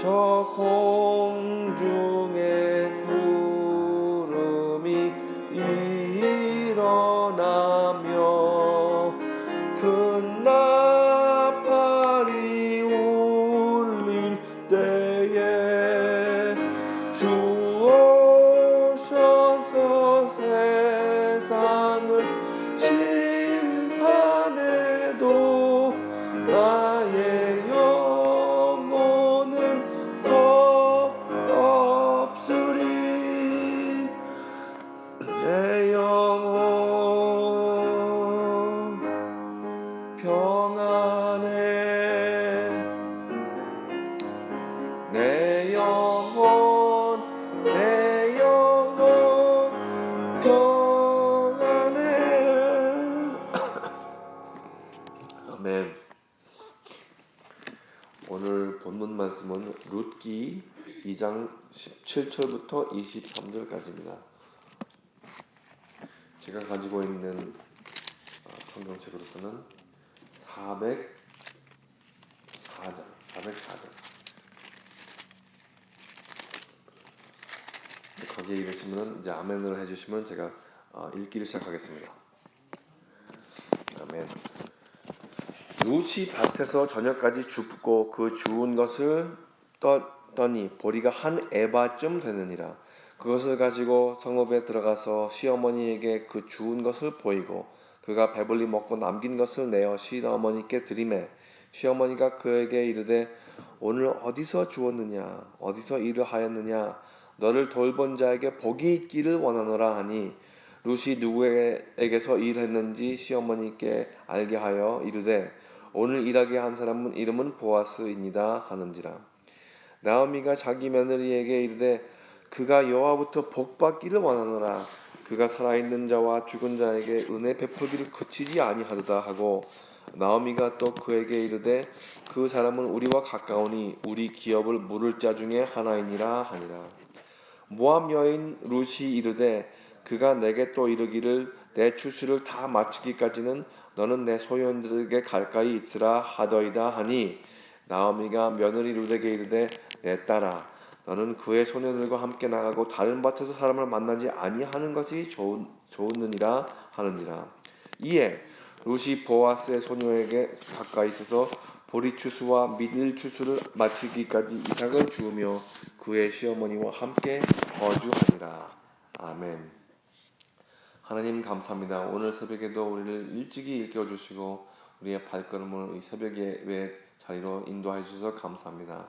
저 공중에 구름이 일어나며 큰 나팔이 울릴 때에 주 오셔서 세상을 심판해도 나의 영혼은 겁 없으리. 내 영혼 평안해. 내 영혼 평안해. 아멘. 오늘 본문 말씀은 룻기 2장 17절부터 23절까지입니다. 제가 가지고 있는 성경책으로서는 404장. 거기에 읽으시면 이제 아멘을 해주시면 제가 읽기를 시작하겠습니다. 아멘. 룻이 밭에서 저녁까지 줍고 그 주운 것을 떠니 보리가 한 에바쯤 되느니라. 그것을 가지고 성읍에 들어가서 시어머니에게 그 주운 것을 보이고 그가 배불리 먹고 남긴 것을 내어 시어머니께 드리매 시어머니가 그에게 이르되 오늘 어디서 주었느냐 어디서 일을 하였느냐 너를 돌본 자에게 복이 있기를 원하노라 하니 룻이 누구에게서 일했는지 시어머니께 알게 하여 이르되 오늘 일하게 한 사람은 이름은 보아스이니라 하는지라. 나오미가 자기 며느리에게 이르되 그가 여호와부터 복받기를 원하노라. 그가 살아있는 자와 죽은 자에게 은혜 베풀기를 그치지 아니하도다 하고 나오미가 또 그에게 이르되 그 사람은 우리와 가까우니 우리 기업을 물을 자 중에 하나이니라 하니라. 모압 여인 룻이 이르되 그가 내게 또 이르기를 내 추수를 다 마치기까지는 너는 내 소년들에게 가까이 있으라 하더이다 하니 나오미가 며느리 룻에게 이르되 내 딸아 너는 그의 소년들과 함께 나가고 다른 밭에서 사람을 만나지 아니하는 것이 좋으느니라 하는지라. 이에 룻이 보아스의 소녀에게 가까이 있어서 보리 추수와 밀 추수를 마치기까지 이삭을 주우며 그의 시어머니와 함께 거주하니라. 아멘. 하나님 감사합니다. 오늘 새벽에도 우리를 일찍이 일깨워주시고 우리의 발걸음을 이 새벽 예배 자리로 인도해 주셔서 감사합니다.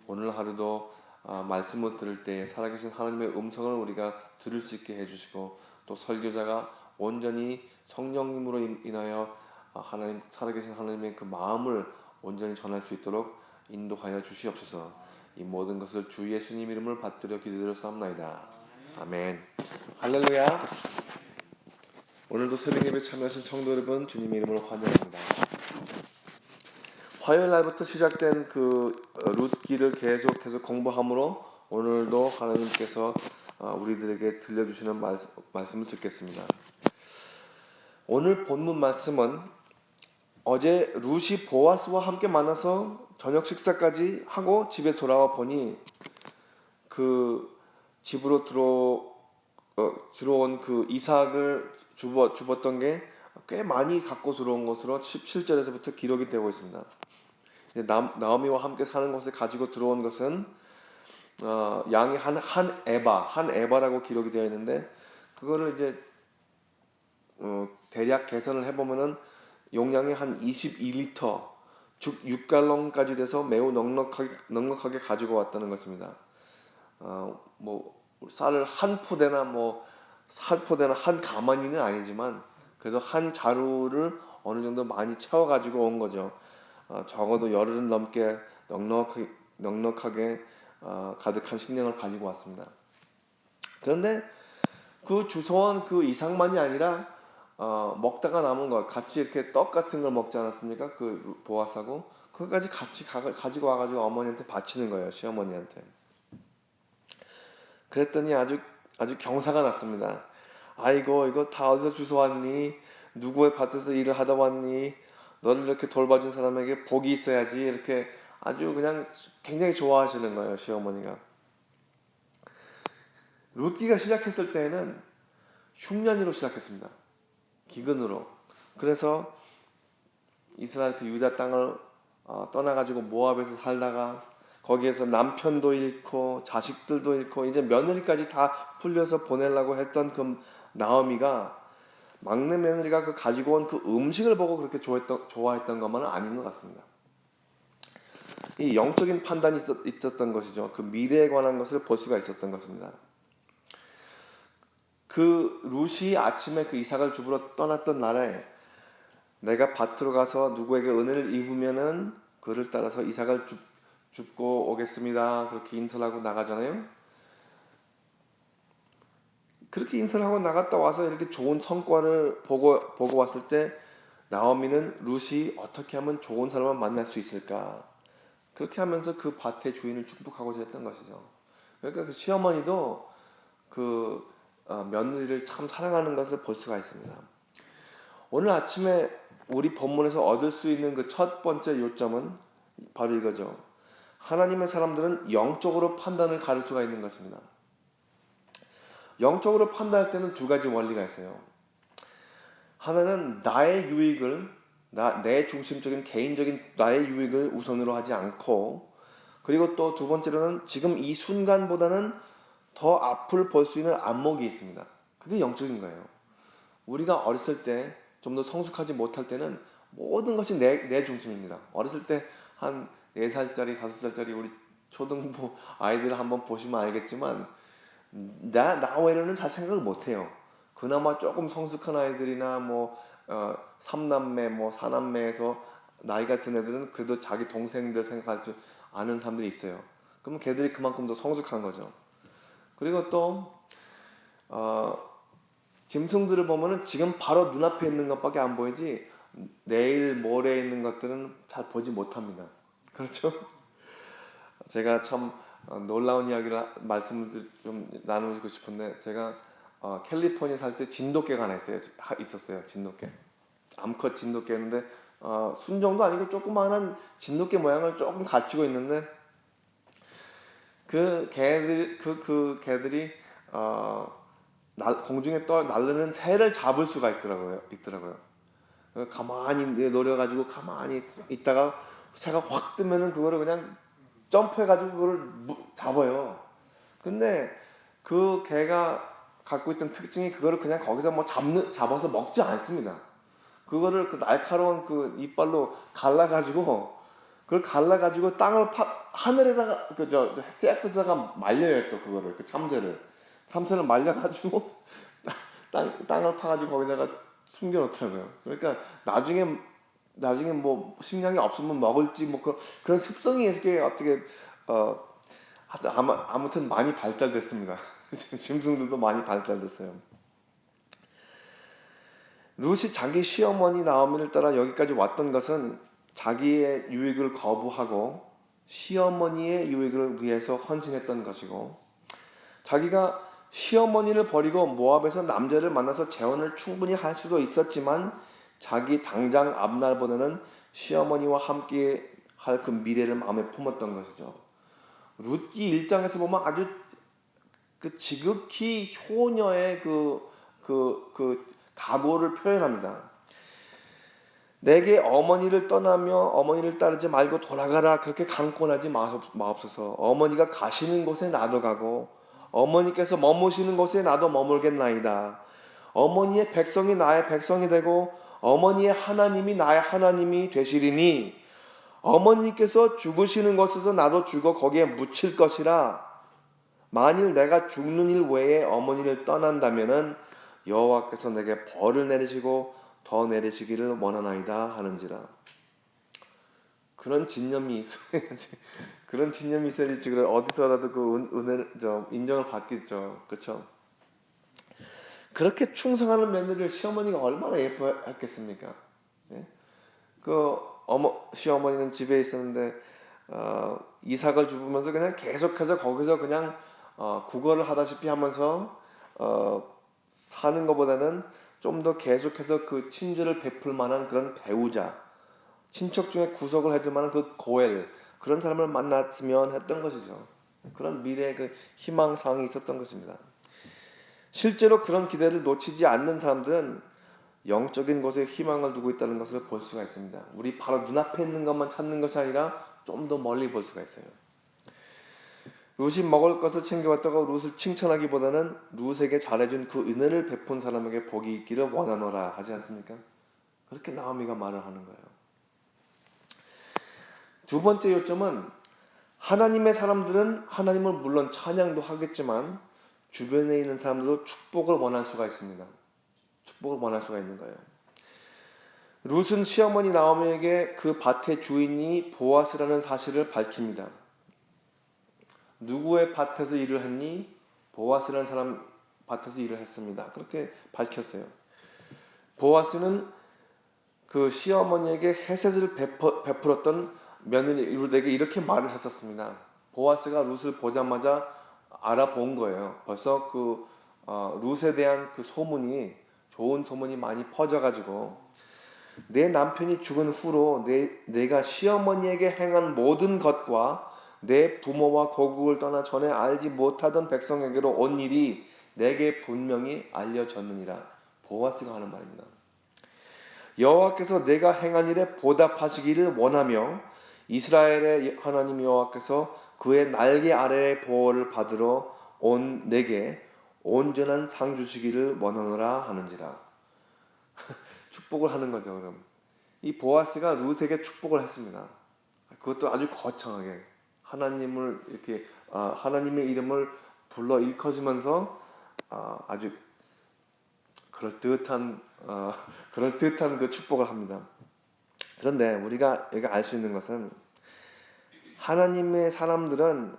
오늘 하루도 말씀을 들을 때 살아계신 하나님의 음성을 우리가 들을 수 있게 해주시고 또 설교자가 온전히 성령님으로 인하여 하나님 살아계신 하나님의 그 마음을 온전히 전할 수 있도록 인도하여 주시옵소서. 이 모든 것을 주 예수님 이름을 받들어 기도드렸사옵나이다. 아멘. 할렐루야. 오늘도 새벽 예배 참여하신 성도 여러분 주님 이름으로 환영합니다. 화요일 날부터 시작된 그 룻기를 계속해서 공부함으로 오늘도 하나님께서 우리들에게 들려주시는 말씀을 듣겠습니다. 오늘 본문 말씀은 어제 룻이 보아스와 함께 만나서 저녁 식사까지 하고 집에 돌아와 보니 그 집으로 들어온 그 이삭을 주었던 게 꽤 많이 갖고 들어온 것으로 17절에서부터 기록이 되고 있습니다. 나오미와 함께 사는 곳에 가지고 들어온 것은 양이 한 에바라고 기록이 되어 있는데 그거를 이제 대략 계산을 해보면은 용량이 한 22리터, 즉 6갈론까지 돼서 매우 넉넉하게 가지고 왔다는 것입니다. 쌀을 한 푸대나 한 가마니는 아니지만 그래서 한 자루를 어느 정도 많이 채워가지고 온 거죠. 적어도 열흘 넘게 넉넉하게 가득한 식량을 가지고 왔습니다. 그런데 그 주소한 그 이삭만이 아니라 먹다가 남은 거 같이 이렇게 떡 같은 걸 먹지 않았습니까? 그 보아스하고 그것까지 같이 가지고 와가지고 어머니한테 바치는 거예요. 시어머니한테. 그랬더니 아주 경사가 났습니다. 아이고 이거 다 어디서 주워왔니? 누구의 밭에서 일을 하다 왔니? 너를 이렇게 돌봐준 사람에게 복이 있어야지 이렇게 아주 그냥 굉장히 좋아하시는 거예요, 시어머니가. 룻기가 시작했을 때에는 흉년이로 시작했습니다. 기근으로. 그래서 이스라엘 그 유다 땅을 떠나가지고 모압에서 살다가 거기에서 남편도 잃고 자식들도 잃고 이제 며느리까지 다 풀려서 보내려고 했던 그 나오미가 막내 며느리가 그 가지고 온 그 음식을 보고 그렇게 좋아했던 것만은 아닌 것 같습니다. 이 영적인 판단이 있었던 것이죠. 그 미래에 관한 것을 볼 수가 있었던 것입니다. 그 룻이 아침에 그 이삭을 주부러 떠났던 날에 내가 밭으로 가서 누구에게 은혜를 입으면은 그를 따라서 이삭을 줍고 오겠습니다. 그렇게 인사를 하고 나가잖아요. 그렇게 인사를 하고 나갔다 와서 이렇게 좋은 성과를 보고 왔을 때 나오미는 룻이 어떻게 하면 좋은 사람을 만날 수 있을까? 그렇게 하면서 그 밭의 주인을 축복하고자 했던 것이죠. 그러니까 그 시어머니도 그 며느리를 참 사랑하는 것을 볼 수가 있습니다. 오늘 아침에 우리 본문에서 얻을 수 있는 그 첫 번째 요점은 바로 이거죠. 하나님의 사람들은 영적으로 판단을 가릴 수가 있는 것입니다. 영적으로 판단할 때는 두 가지 원리가 있어요. 하나는 나의 유익을, 내 중심적인 개인적인 나의 유익을 우선으로 하지 않고, 그리고 또 두 번째로는 지금 이 순간보다는 더 앞을 볼 수 있는 안목이 있습니다. 그게 영적인 거예요. 우리가 어렸을 때 좀 더 성숙하지 못할 때는 모든 것이 내 중심입니다. 어렸을 때 한 4살짜리, 5살짜리 우리 초등부 아이들을 한번 보시면 알겠지만 나 외로는 잘 생각을 못해요. 그나마 조금 성숙한 아이들이나 뭐 삼남매, 뭐 사남매에서 나이 같은 애들은 그래도 자기 동생들 생각할 줄 아는 사람들이 있어요. 그러면 걔들이 그만큼 더 성숙한 거죠. 그리고 또 짐승들을 보면은 지금 바로 눈앞에 있는 것밖에 안 보이지 내일 모레에 있는 것들은 잘 보지 못합니다. 그렇죠? 제가 참 놀라운 이야기를 말씀을 좀 나누고 싶은데 제가 캘리포니아 살 때 진돗개가 하나 있었어요. 진돗개. 암컷 진돗개였는데 순종도 아니고 조그마한 진돗개 모양을 조금 갖추고 있는데 그 개들이 공중에 날르는 새를 잡을 수가 있더라고요. 가만히 노려가지고 가만히 있다가 새가 확 뜨면은 그거를 그냥 점프해가지고 그걸 잡아요. 근데 그 개가 갖고 있던 특징이 그거를 그냥 거기서 뭐 잡아서 먹지 않습니다. 그거를 그 날카로운 그 이빨로 갈라가지고 그걸 갈라가지고 하늘에다가 그저 햇볕에다가 말려요. 또 그거를 그 참새를 말려가지고 땅을 파가지고 거기다가 숨겨놓더라고요. 그러니까 나중에 뭐 식량이 없으면 먹을지 뭐 그런 습성이 이렇게 어떻게 아무튼 많이 발달됐습니다. 짐승들도 많이 발달됐어요. 룻이 자기 시어머니 나오미를 따라 여기까지 왔던 것은 자기의 유익을 거부하고 시어머니의 유익을 위해서 헌신했던 것이고, 자기가 시어머니를 버리고 모압에서 남자를 만나서 재혼을 충분히 할 수도 있었지만 자기 당장 앞날보다는 시어머니와 함께 할 그 미래를 마음에 품었던 것이죠. 룻기 1장에서 보면 아주 그 지극히 효녀의 그 각오를 표현합니다. 내게 어머니를 떠나며 어머니를 따르지 말고 돌아가라. 그렇게 강권하지 마옵소서. 어머니가 가시는 곳에 나도 가고 어머니께서 머무시는 곳에 나도 머물겠나이다. 어머니의 백성이 나의 백성이 되고 어머니의 하나님이 나의 하나님이 되시리니 어머니께서 죽으시는 곳에서 나도 죽어 거기에 묻힐 것이라. 만일 내가 죽는 일 외에 어머니를 떠난다면은 여호와께서 내게 벌을 내리시고 더 내리시기를 원하나이다 하는지라. 그런 진념이 있어야지. 그런 진념이 있어야지. 그래 어디서라도 그 은혜를 인정을 받겠죠. 그렇죠? 그렇게 충성하는 며느리를 시어머니가 얼마나 예뻐했겠습니까? 예? 시어머니는 집에 있었는데 이삭을 주면서 그냥 계속해서 거기서 그냥 구걸을 하다시피 하면서 사는 것보다는 좀 더 계속해서 그 친절을 베풀 만한 그런 배우자, 친척 중에 구속을 해줄 만한 그 고엘, 그런 사람을 만났으면 했던 것이죠. 그런 미래의 그 희망사항이 있었던 것입니다. 실제로 그런 기대를 놓치지 않는 사람들은 영적인 것에 희망을 두고 있다는 것을 볼 수가 있습니다. 우리 바로 눈앞에 있는 것만 찾는 것이 아니라 좀 더 멀리 볼 수가 있어요. 룻이 먹을 것을 챙겨왔다고 룻을 칭찬하기보다는 룻에게 잘해준 그 은혜를 베푼 사람에게 복이 있기를 원하노라 하지 않습니까? 그렇게 나오미가 말을 하는 거예요. 두 번째 요점은 하나님의 사람들은 하나님을 물론 찬양도 하겠지만 주변에 있는 사람들도 축복을 원할 수가 있습니다. 축복을 원할 수가 있는 거예요. 룻은 시어머니 나오미에게 그 밭의 주인이 보아스라는 사실을 밝힙니다. 누구의 밭에서 일을 했니? 보아스라는 사람 밭에서 일을 했습니다. 그렇게 밝혔어요. 보아스는 그 시어머니에게 헤세를 베풀었던 며느리 룻에게 이렇게 말을 했었습니다. 보아스가 룻을 보자마자 알아본 거예요. 벌써 그 룻에 대한 그 소문이 좋은 소문이 많이 퍼져가지고 내 남편이 죽은 후로 내가 시어머니에게 행한 모든 것과 내 부모와 고국을 떠나 전에 알지 못하던 백성에게로 온 일이 내게 분명히 알려졌느니라. 보아스가 하는 말입니다. 여호와께서 내가 행한 일에 보답하시기를 원하며 이스라엘의 하나님 여호와께서 그의 날개 아래의 보호를 받으러 온 내게 온전한 상 주시기를 원하노라 하는지라. 축복을 하는 거죠. 그럼 이 보아스가 룻에게 축복을 했습니다. 그것도 아주 거창하게 하나님을 이렇게 하나님의 이름을 불러 일컬으면서 아주 그럴듯한 그 축복을 합니다. 그런데 우리가 여기 알 수 있는 것은 하나님의 사람들은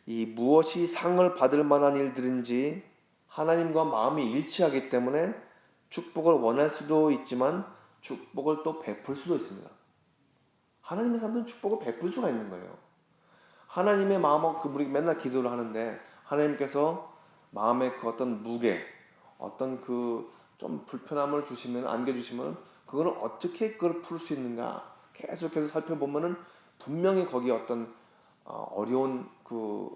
이 무엇이 상을 받을 만한 일들인지 하나님과 마음이 일치하기 때문에 축복을 원할 수도 있지만 축복을 또 베풀 수도 있습니다. 하나님의 사람들은 축복을 베풀 수가 있는 거예요. 하나님의 마음을 우리 맨날 기도를 하는데 하나님께서 마음에 그 어떤 무게, 어떤 그 좀 불편함을 주시면 안겨주시면 그거를 어떻게 그걸 풀 수 있는가 계속해서 살펴보면은 분명히 거기에 어떤 어려운 그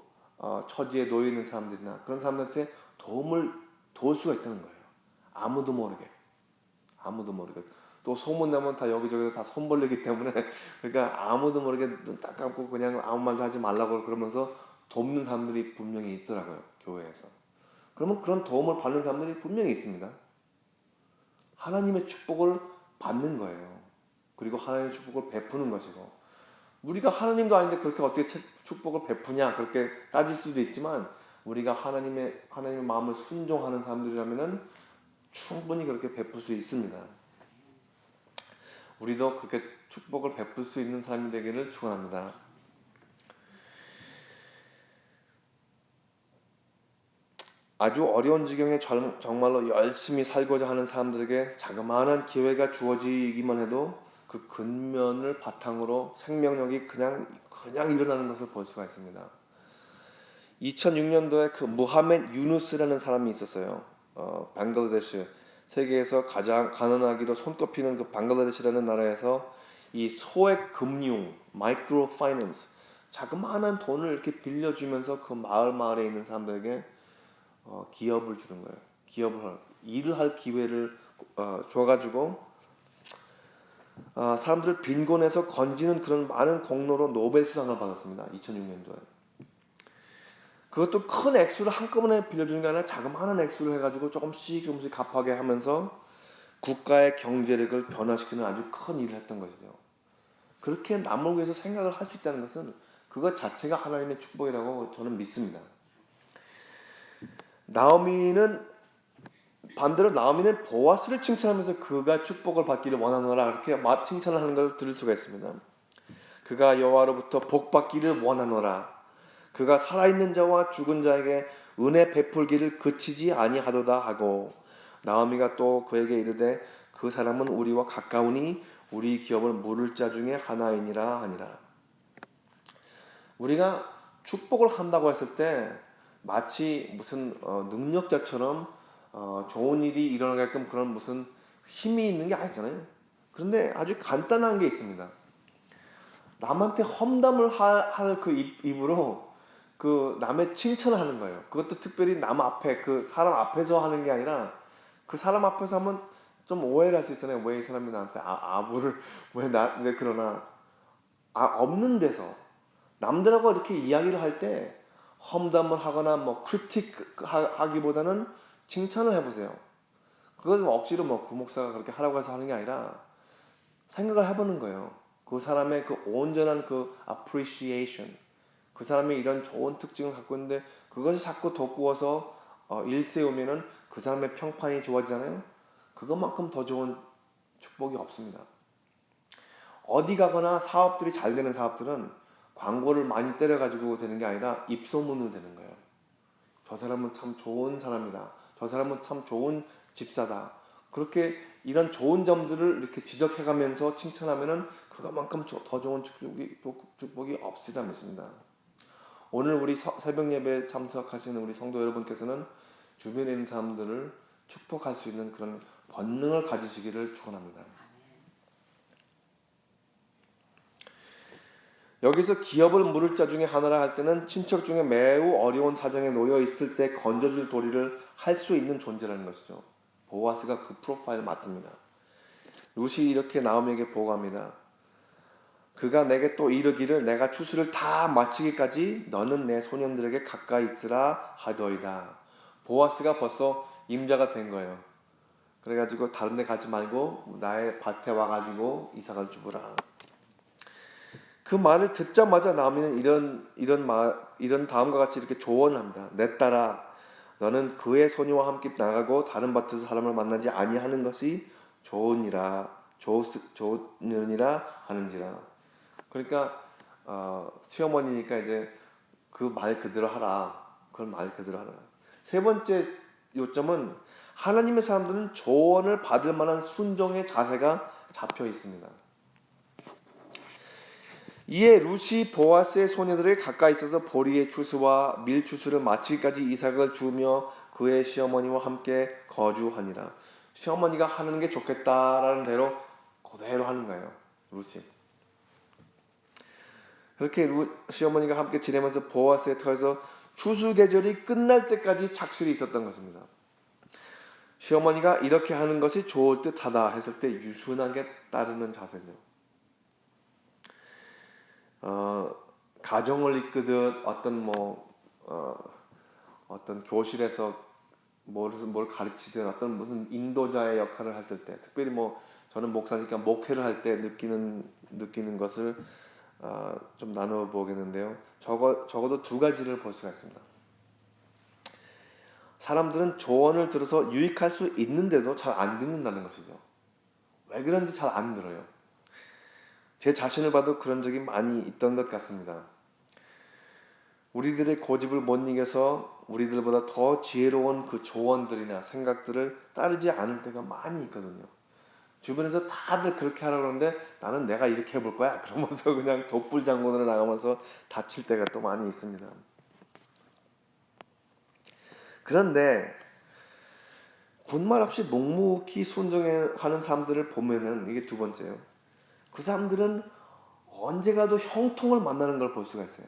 처지에 놓여 있는 사람들이나 그런 사람들한테 도울 수가 있다는 거예요. 아무도 모르게 또 소문나면 다 여기저기서 다 손 벌리기 때문에 그러니까 아무도 모르게 눈 딱 감고 그냥 아무 말도 하지 말라고 그러면서 돕는 사람들이 분명히 있더라고요. 교회에서. 그러면 그런 도움을 받는 사람들이 분명히 있습니다. 하나님의 축복을 받는 거예요. 그리고 하나님의 축복을 베푸는 것이고 우리가 하나님도 아닌데 그렇게 어떻게 축복을 베푸냐 그렇게 따질 수도 있지만 우리가 하나님의 마음을 순종하는 사람들이라면 충분히 그렇게 베풀 수 있습니다. 우리도 그렇게 축복을 베풀 수 있는 사람이 되기를 축원합니다. 아주 어려운 지경에 정말로 열심히 살고자 하는 사람들에게 자그마한 기회가 주어지기만 해도 그 근면을 바탕으로 생명력이 그냥 일어나는 것을 볼 수가 있습니다. 2006년도에 그 무하메드 유누스라는 사람이 있었어요. 방글라데시 세계에서 가장 가난하기로 손꼽히는 그 방글라데시라는 나라에서 이 소액 금융, 마이크로 파이낸스, 자그마한 돈을 이렇게 빌려주면서 그 마을에 있는 사람들에게 기업을 주는 거예요. 일을 할 기회를 줘가지고 사람들을 빈곤에서 건지는 그런 많은 공로로 노벨 수상을 받았습니다. 2006년도에. 그것도 큰 액수를 한꺼번에 빌려주는 게 아니라 자그마한 액수를 해가지고 조금씩 갚아게 하면서 국가의 경제력을 변화시키는 아주 큰 일을 했던 것이죠. 그렇게 남을 위해서 생각을 할 수 있다는 것은 그것 자체가 하나님의 축복이라고 저는 믿습니다. 반대로 나오미는 보아스를 칭찬하면서 그가 축복을 받기를 원하노라 그렇게 칭찬을 하는 걸 들을 수가 있습니다. 그가 여호와로부터 복 받기를 원하노라. 그가 살아있는 자와 죽은 자에게 은혜 베풀기를 그치지 아니하도다 하고 나오미가 또 그에게 이르되 그 사람은 우리와 가까우니 우리 기업을 물을 자 중에 하나이니라 하니라. 우리가 축복을 한다고 했을 때 마치 무슨 능력자처럼 좋은 일이 일어나게끔 그런 무슨 힘이 있는 게 아니잖아요. 그런데 아주 간단한 게 있습니다. 남한테 험담을 할 그 입으로 그 남의 칭찬을 하는 거예요. 그것도 특별히 남 앞에 그 사람 앞에서 하는 게 아니라 그 사람 앞에서 하면 좀 오해를 할 수 있잖아요. 왜 이 사람이 나한테 아부를 왜 그러나 없는 데서 남들하고 이렇게 이야기를 할 때 험담을 하거나 뭐 크리틱 하기보다는 칭찬을 해보세요. 그것은 억지로 뭐 구목사가 그렇게 하라고 해서 하는 게 아니라 생각을 해보는 거예요. 그 사람의 그 온전한 그 appreciation, 그 사람이 이런 좋은 특징을 갖고 있는데 그것을 자꾸 돋구어서 일세우면은 그 사람의 평판이 좋아지잖아요. 그것만큼 더 좋은 축복이 없습니다. 어디 가거나 사업들이 잘 되는 사업들은 광고를 많이 때려가지고 되는 게 아니라 입소문으로 되는 거예요. 저 사람은 참 좋은 사람이다. 저 사람은 참 좋은 집사다. 그렇게 이런 좋은 점들을 이렇게 지적해가면서 칭찬하면은 그것만큼 더 좋은 축복이 없으리라 믿습니다. 오늘 우리 새벽 예배에 참석하시는 우리 성도 여러분께서는 주변에 있는 사람들을 축복할 수 있는 그런 권능을 가지시기를 축원합니다. 여기서 기업을 물을 자 중에 하나라 할 때는 친척 중에 매우 어려운 사정에 놓여 있을 때 건져줄 도리를 할 수 있는 존재라는 것이죠. 보아스가 그 프로파일 맞습니다. 룻이 이렇게 나오미에게 보고합니다. 그가 내게 또 이르기를 내가 추수를 다 마치기까지 너는 내 소년들에게 가까이 있으라 하더이다. 보아스가 벌써 임자가 된 거예요. 그래가지고 다른 데 가지 말고 나의 밭에 와가지고 이삭을 주부라. 그 말을 듣자마자 나오미는 이런 다음과 같이 이렇게 조언을 합니다. 내 딸아, 너는 그의 소녀와 함께 나가고 다른 밭에서 사람을 만나지 아니하는 것이 좋으니라 하는지라. 그러니까 시어머니니까 이제 그 말 그대로 하라. 그걸 말 그대로 하라. 세 번째 요점은 하나님의 사람들은 조언을 받을 만한 순종의 자세가 잡혀 있습니다. 이에 룻이 보아스의 소녀들에게 가까이 있어서 보리의 추수와 밀 추수를 마치기까지 이삭을 주며 그의 시어머니와 함께 거주하니라. 시어머니가 하는 게 좋겠다라는 대로 그대로 하는 거예요. 룻이. 그렇게 시어머니가 함께 지내면서 보아스의 터에서 추수 계절이 끝날 때까지 착실히 있었던 것입니다. 시어머니가 이렇게 하는 것이 좋을 듯하다 했을 때 유순하게 따르는 자세죠. 가정을 이끄듯 어떤 교실에서 뭘 가르치든 어떤 무슨 인도자의 역할을 했을 때, 특별히 저는 목사니까 목회를 할 때 느끼는 것을 좀 나누어 보겠는데요. 적어도 두 가지를 볼 수가 있습니다. 사람들은 조언을 들어서 유익할 수 있는데도 잘 안 듣는다는 것이죠. 왜 그런지 잘 안 들어요. 제 자신을 봐도 그런 적이 많이 있던 것 같습니다. 우리들의 고집을 못 이겨서 우리들보다 더 지혜로운 그 조언들이나 생각들을 따르지 않을 때가 많이 있거든요. 주변에서 다들 그렇게 하라고 하는데 나는 내가 이렇게 해볼 거야. 그러면서 그냥 독불장군으로 나가면서 다칠 때가 또 많이 있습니다. 그런데 군말 없이 묵묵히 순종하는 사람들을 보면은 이게 두 번째예요. 그 사람들은 언제 가도 형통을 만나는 걸 볼 수가 있어요.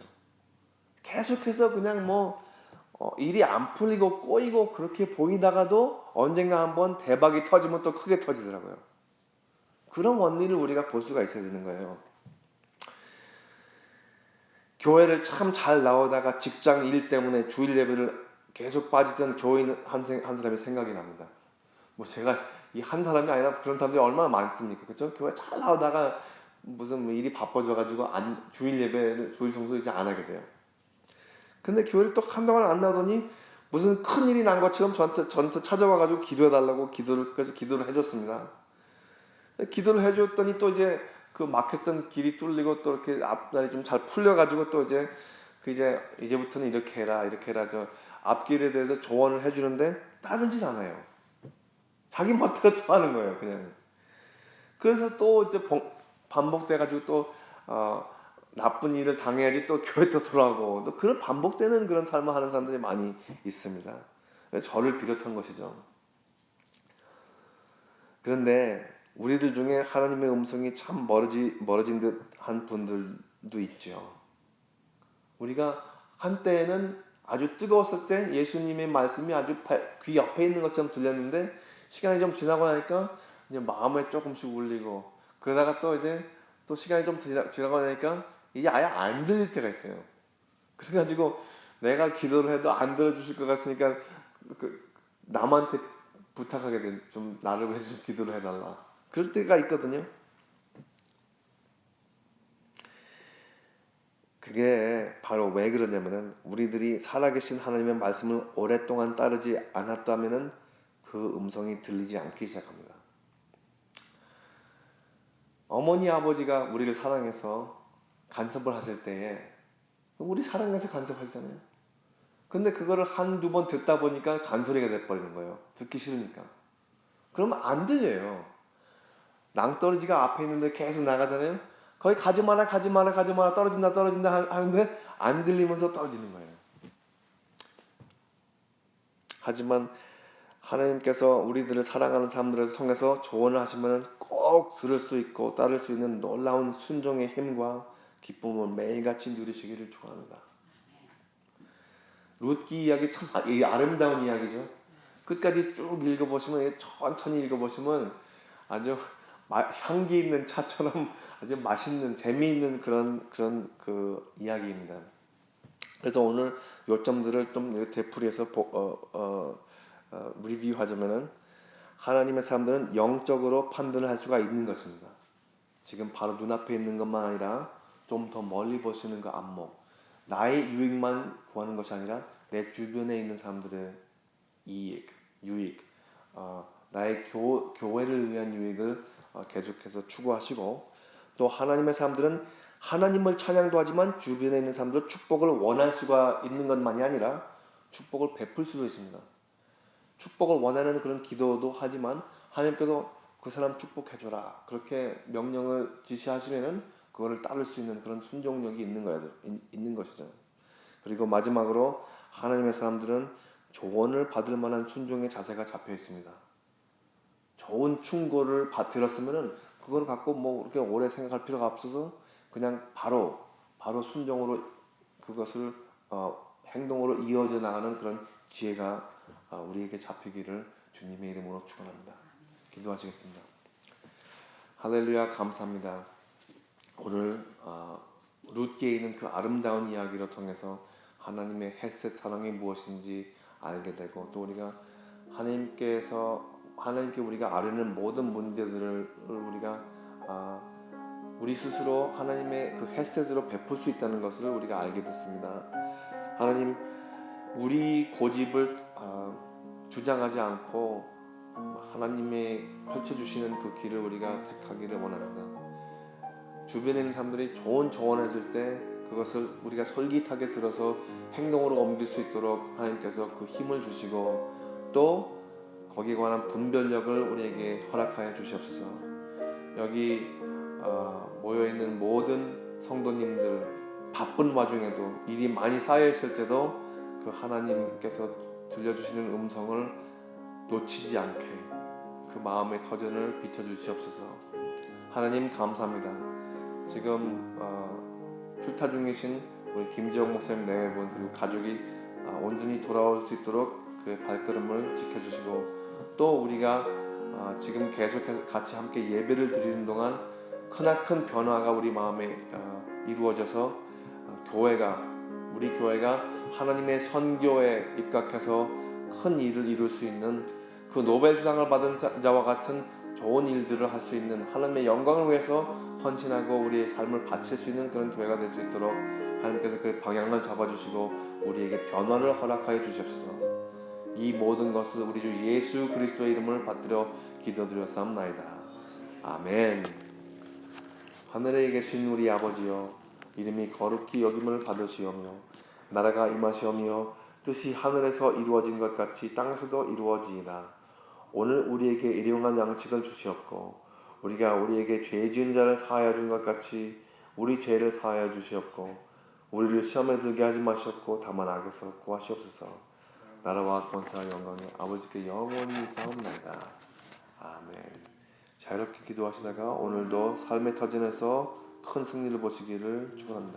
계속해서 그냥 일이 안 풀리고 꼬이고 그렇게 보이다가도 언젠가 한번 대박이 터지면 또 크게 터지더라고요. 그런 원리를 우리가 볼 수가 있어야 되는 거예요. 교회를 참 잘 나오다가 직장 일 때문에 주일 예배를 계속 빠지던 교인 한 사람이 생각이 납니다. 제가 이 한 사람이 아니라 그런 사람들이 얼마나 많습니까? 그렇죠? 교회 잘 나오다가 무슨 일이 바빠져가지고 주일 성수 이제 안 하게 돼요. 근데 교회를 또 한동안 안 나오더니 무슨 큰일이 난 것처럼 저한테 찾아와가지고 기도해달라고 그래서 기도를 해줬습니다. 기도를 해줬더니 또 이제 그 막혔던 길이 뚫리고 또 이렇게 앞날이 좀 잘 풀려가지고 또 이제부터는 이렇게 해라 저 앞길에 대해서 조언을 해주는데 따르질 않아요. 자기 멋대로 또 하는 거예요, 그냥. 그래서 또 이제 반복돼가지고 또 나쁜 일을 당해야지 또 교회 또 돌아오고 또 그런 반복되는 그런 삶을 하는 사람들이 많이 있습니다. 저를 비롯한 것이죠. 그런데 우리들 중에 하나님의 음성이 참 멀어진 듯 한 분들도 있죠. 우리가 한때에는 아주 뜨거웠을 때 예수님의 말씀이 아주 귀 옆에 있는 것처럼 들렸는데 시간이 좀 지나고 나니까 이제 마음에 조금씩 울리고 그러다가 또 이제 또 시간이 좀 지나고 나니까 이제 아예 안 들릴 때가 있어요. 그래가지고 내가 기도를 해도 안 들어주실 것 같으니까 남한테 부탁하게 돼. 좀 나를 위해서 좀 기도를 해달라. 그럴 때가 있거든요. 그게 바로 왜 그러냐면은 우리들이 살아계신 하나님의 말씀을 오랫동안 따르지 않았다면은 그 음성이 들리지 않기 시작합니다. 어머니 아버지가 우리를 사랑해서 간섭을 하실 때에 우리 사랑해서 간섭하시잖아요. 근데 그거를 한두 번 듣다 보니까 잔소리가 돼버리는 거예요. 듣기 싫으니까. 그러면 안 들려요. 낭떠러지가 앞에 있는데 계속 나가잖아요. 거기 가지 마라 떨어진다 하는데 안 들리면서 떨어지는 거예요. 하지만 하나님께서 우리들을 사랑하는 사람들을 통해서 조언을 하시면 꼭 들을 수 있고 따를 수 있는 놀라운 순종의 힘과 기쁨을 매일같이 누리시기를 축원합니다. 룻기 이야기 참 아름다운 이야기죠. 끝까지 쭉 읽어보시면 천천히 읽어보시면 아주 향기 있는 차처럼 아주 맛있는 재미있는 그런 그 이야기입니다. 그래서 오늘 요점들을 좀 되풀이해서 리뷰하자면은 하나님의 사람들은 영적으로 판단을 할 수가 있는 것입니다. 지금 바로 눈앞에 있는 것만 아니라 좀 더 멀리 보시는 그 안목, 나의 유익만 구하는 것이 아니라 내 주변에 있는 사람들의 유익, 나의 교회를 위한 유익을 계속해서 추구하시고 또 하나님의 사람들은 하나님을 찬양도 하지만 주변에 있는 사람들 축복을 원할 수가 있는 것만이 아니라 축복을 베풀 수도 있습니다. 축복을 원하는 그런 기도도 하지만 하나님께서 그 사람 축복해줘라 그렇게 명령을 지시하시면은 그거를 따를 수 있는 그런 순종력이 있는 것이죠. 그리고 마지막으로 하나님의 사람들은 조언을 받을 만한 순종의 자세가 잡혀 있습니다. 좋은 충고를 들었으면은 그걸 갖고 뭐 그렇게 오래 생각할 필요가 없어서 그냥 바로 순종으로 그것을 행동으로 이어져 나가는 그런 지혜가 우리에게 잡히기를 주님의 이름으로 축원합니다. 기도하시겠습니다. 할렐루야 감사합니다. 오늘 룻기에 있는 그 아름다운 이야기를 통해서 하나님의 헤셋 사랑이 무엇인지 알게 되고 또 우리가 하나님께 우리가 아뢰는 모든 문제들을 우리가 우리 스스로 하나님의 그 헤셋으로 베풀 수 있다는 것을 우리가 알게 됐습니다. 하나님 우리 고집을 주장하지 않고 하나님의 펼쳐주시는 그 길을 우리가 택하기를 원합니다. 주변에 있는 사람들이 좋은 조언해줄 때 그것을 우리가 솔깃하게 들어서 행동으로 옮길 수 있도록 하나님께서 그 힘을 주시고 또 거기에 관한 분별력을 우리에게 허락하여 주시옵소서. 여기 모여있는 모든 성도님들 바쁜 와중에도 일이 많이 쌓여있을 때도 그 하나님께서 들려주시는 음성을 놓치지 않게 그 마음의 터전을 비춰주시옵소서. 하나님 감사합니다. 지금 출타 중이신 우리 김지영 목사님 네 분 그리고 가족이 온전히 돌아올 수 있도록 그 발걸음을 지켜주시고 또 우리가 지금 계속해서 같이 함께 예배를 드리는 동안 크나큰 변화가 우리 마음에 이루어져서 우리 교회가 하나님의 선교에 입각해서 큰 일을 이룰 수 있는 그 노벨수상을 받은 자와 같은 좋은 일들을 할 수 있는 하나님의 영광을 위해서 헌신하고 우리의 삶을 바칠 수 있는 그런 교회가 될 수 있도록 하나님께서 그 방향을 잡아주시고 우리에게 변화를 허락하여 주시옵소서. 이 모든 것을 우리 주 예수 그리스도의 이름을 받들어 기도드렸사옵나이다. 아멘. 하늘에 계신 우리 아버지여 이름이 거룩히 여김을 받으시오며 나라가 임하시오며 뜻이 하늘에서 이루어진 것 같이 땅에서도 이루어지이다. 오늘 우리에게 일용할 양식을 주시옵고 우리가 우리에게 죄 지은 자를 사하여 준 것 같이 우리 죄를 사하여 주시옵고 우리를 시험에 들게 하지 마시옵고 다만 악에서 구하시옵소서. 나라와 권세와 영광이 아버지께 영원히 있사옵나이다. 아멘. 자유롭게 기도하시다가 오늘도 삶의 터전에서 큰 승리를 보시기를 축원합니다.